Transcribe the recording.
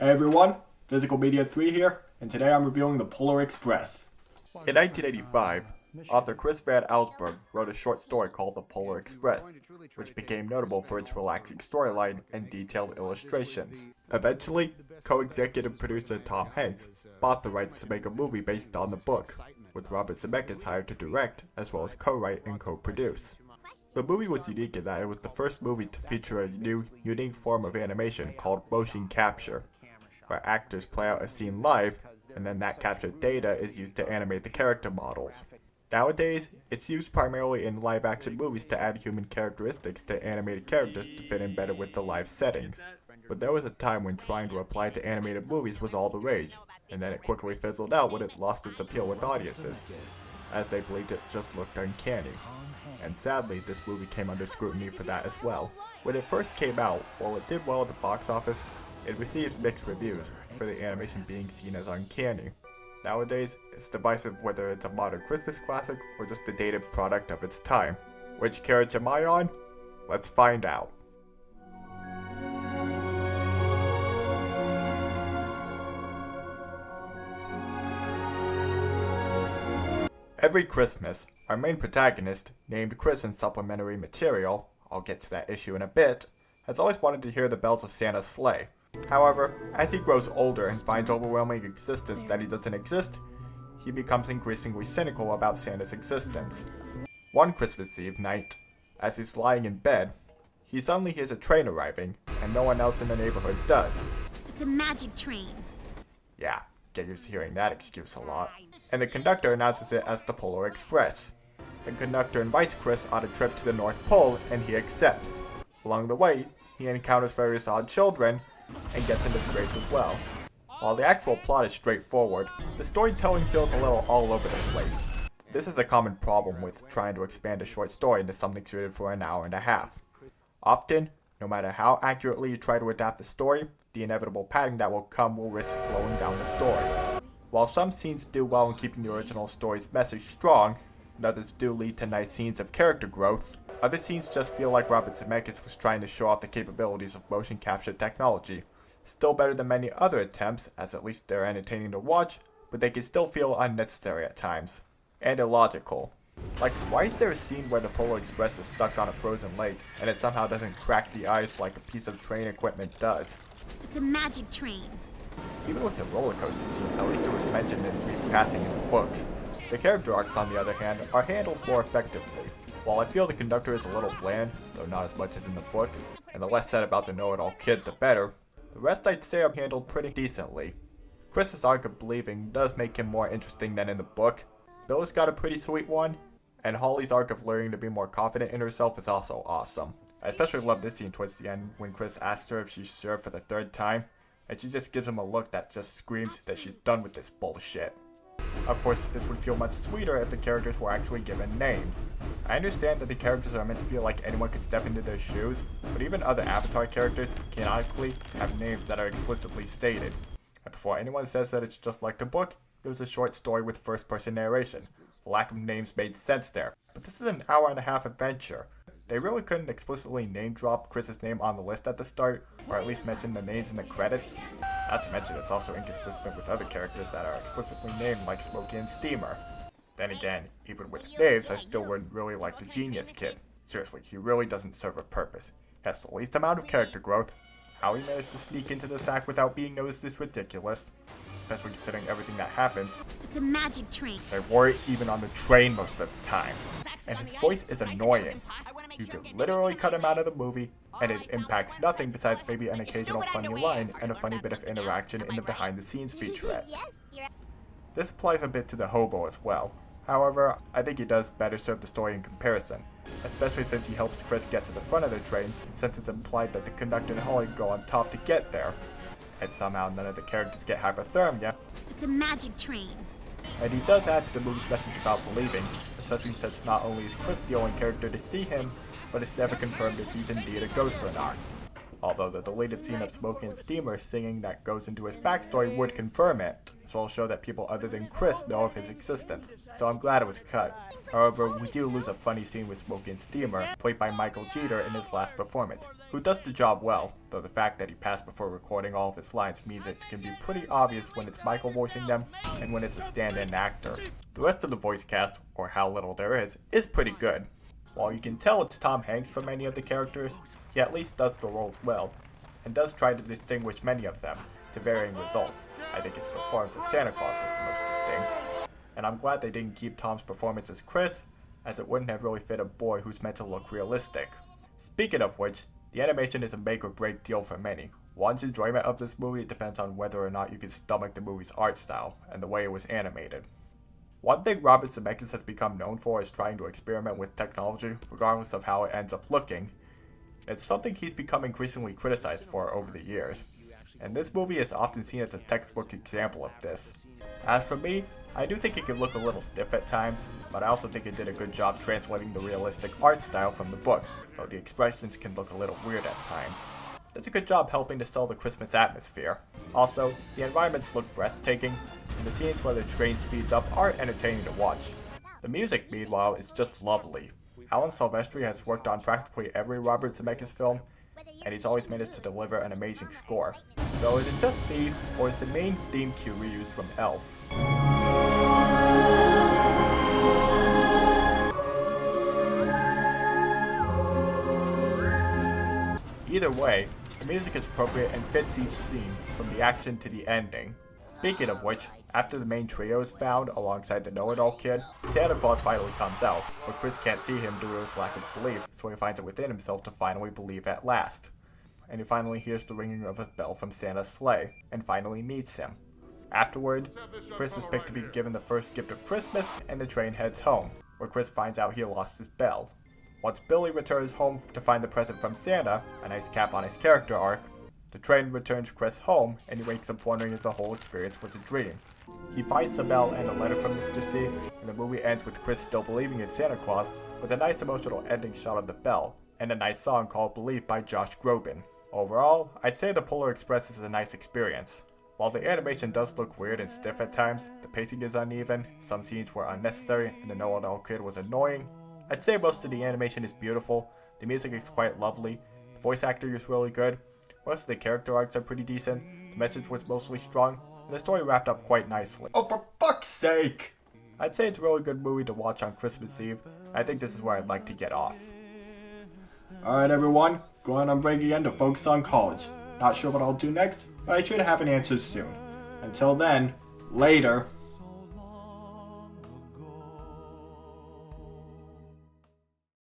Hey everyone, Physical Media 3 here, and today I'm reviewing The Polar Express. In 1985, author Chris Van Allsburg wrote a short story called The Polar Express, which became notable for its relaxing storyline and detailed illustrations. Eventually, co-executive producer Tom Hanks bought the rights to make a movie based on the book, with Robert Zemeckis hired to direct as well as co-write and co-produce. The movie was unique in that it was the first movie to feature a new, unique form of animation called motion capture, where actors play out a scene live, and then that captured data is used to animate the character models. Nowadays, it's used primarily in live-action movies to add human characteristics to animated characters to fit in better with the live settings. But there was a time when trying to apply it to animated movies was all the rage, and then it quickly fizzled out when it lost its appeal with audiences, as they believed it just looked uncanny. And sadly, this movie came under scrutiny for that as well. When it first came out, while it did well at the box office, it received mixed reviews for the animation being seen as uncanny. Nowadays, it's divisive whether it's a modern Christmas classic or just a dated product of its time. Which carriage am I on? Let's find out. Every Christmas, our main protagonist, named Chris in supplementary material, I'll get to that issue in a bit, has always wanted to hear the bells of Santa's sleigh. However, as he grows older and finds overwhelming existence that he doesn't exist, he becomes increasingly cynical about Santa's existence. One Christmas Eve night, as he's lying in bed, he suddenly hears a train arriving, and no one else in the neighborhood does. It's a magic train. Yeah, get used to hearing that excuse a lot. And the conductor announces it as the Polar Express. The conductor invites Chris on a trip to the North Pole, and he accepts. Along the way, he encounters various odd children, and gets into scrapes as well. While the actual plot is straightforward, the storytelling feels a little all over the place. This is a common problem with trying to expand a short story into something suited for an hour and a half. Often, no matter how accurately you try to adapt the story, the inevitable padding that will come will risk slowing down the story. While some scenes do well in keeping the original story's message strong, and others do lead to nice scenes of character growth, other scenes just feel like Robert Zemeckis was trying to show off the capabilities of motion capture technology. Still better than many other attempts, as at least they're entertaining to watch, but they can still feel unnecessary at times. And illogical. Like, why is there a scene where the Polar Express is stuck on a frozen lake, and it somehow doesn't crack the ice like a piece of train equipment does? It's a magic train. Even with the roller coaster scene, at least it was mentioned in brief passing in the book. The character arcs, on the other hand, are handled more effectively. While I feel the conductor is a little bland, though not as much as in the book, and the less said about the know-it-all kid the better, the rest I'd say are handled pretty decently. Chris's arc of believing does make him more interesting than in the book. Bill's got a pretty sweet one, and Holly's arc of learning to be more confident in herself is also awesome. I especially love this scene towards the end when Chris asks her if she's sure for the third time, and she just gives him a look that just screams that she's done with this bullshit. Of course, this would feel much sweeter if the characters were actually given names. I understand that the characters are meant to feel like anyone could step into their shoes, but even other Avatar characters canonically have names that are explicitly stated. And before anyone says that it's just like the book, it was a short story with first-person narration. The lack of names made sense there, but this is an hour-and-a-half adventure. They really couldn't explicitly name-drop Chris's name on the list at the start, or at least mention the names in the credits. Not to mention it's also inconsistent with other characters that are explicitly named like Smokey and Steamer. Then again, even with names, I still wouldn't really like the Genius Kid. Seriously, he really doesn't serve a purpose. He has the least amount of character growth. How he managed to sneak into the sack without being noticed is ridiculous, especially considering everything that happens. It's a magic train. They wore it even on the train most of the time. And his voice is annoying. You could literally cut him out of the movie, and it impacts nothing besides maybe an occasional funny line and a funny bit of interaction in the behind-the-scenes featurette. This applies a bit to the hobo as well. However, I think he does better serve the story in comparison, especially since he helps Chris get to the front of the train, since it's implied that the conductor and Holly go on top to get there. And somehow none of the characters get hypothermia. It's a magic train. And he does add to the movie's message about believing, especially since not only is Chris the only character to see him, but it's never confirmed if he's indeed a ghost or not. although the deleted scene of Smokey and Steamer singing that goes into his backstory would confirm it, as well as show that people other than Chris know of his existence, so I'm glad it was cut. However, we do lose a funny scene with Smokey and Steamer, played by Michael Jeter in his last performance, who does the job well, though the fact that he passed before recording all of his lines means it can be pretty obvious when it's Michael voicing them, and when it's a stand-in actor. The rest of the voice cast, or how little there is pretty good. While you can tell it's Tom Hanks for many of the characters, he at least does the roles well, and does try to distinguish many of them, to varying results. I think his performance as Santa Claus was the most distinct. And I'm glad they didn't keep Tom's performance as Chris, as it wouldn't have really fit a boy who's meant to look realistic. Speaking of which, the animation is a make or break deal for many. One's enjoyment of this movie depends on whether or not you can stomach the movie's art style, and the way it was animated. One thing Robert Zemeckis has become known for is trying to experiment with technology, regardless of how it ends up looking. It's something he's become increasingly criticized for over the years, and this movie is often seen as a textbook example of this. As for me, I do think it could look a little stiff at times, but I also think it did a good job translating the realistic art style from the book, though the expressions can look a little weird at times. Does a good job helping to sell the Christmas atmosphere. Also, the environments look breathtaking, and the scenes where the train speeds up are entertaining to watch. The music, meanwhile, is just lovely. Alan Silvestri has worked on practically every Robert Zemeckis film, and he's always managed to deliver an amazing score. Though is it just me, or is the main theme cue reused from Elf? Either way, the music is appropriate and fits each scene, from the action to the ending. Speaking of which, after the main trio is found alongside the know-it-all kid, Santa Claus finally comes out, but Chris can't see him due to his lack of belief, so he finds it within himself to finally believe at last. And he finally hears the ringing of a bell from Santa's sleigh, and finally meets him. Afterward, Chris is picked to be given the first gift of Christmas, and the train heads home, where Chris finds out he lost his bell. Once Billy returns home to find the present from Santa, a nice cap on his character arc, the train returns Chris home, and he wakes up wondering if the whole experience was a dream. He finds the bell and a letter from Mr. C, and the movie ends with Chris still believing in Santa Claus, with a nice emotional ending shot of the bell, and a nice song called Believe by Josh Groban. Overall, I'd say The Polar Express is a nice experience. While the animation does look weird and stiff at times, the pacing is uneven, some scenes were unnecessary, and the know-it-all kid was annoying, I'd say most of the animation is beautiful, the music is quite lovely, the voice acting is really good, most of the character arcs are pretty decent, the message was mostly strong, and the story wrapped up quite nicely. Oh, for fuck's sake! I'd say it's a really good movie to watch on Christmas Eve. I think this is where I'd like to get off. Alright everyone, going on break again to focus on college. Not sure what I'll do next, but I should have an answer soon. Until then, later.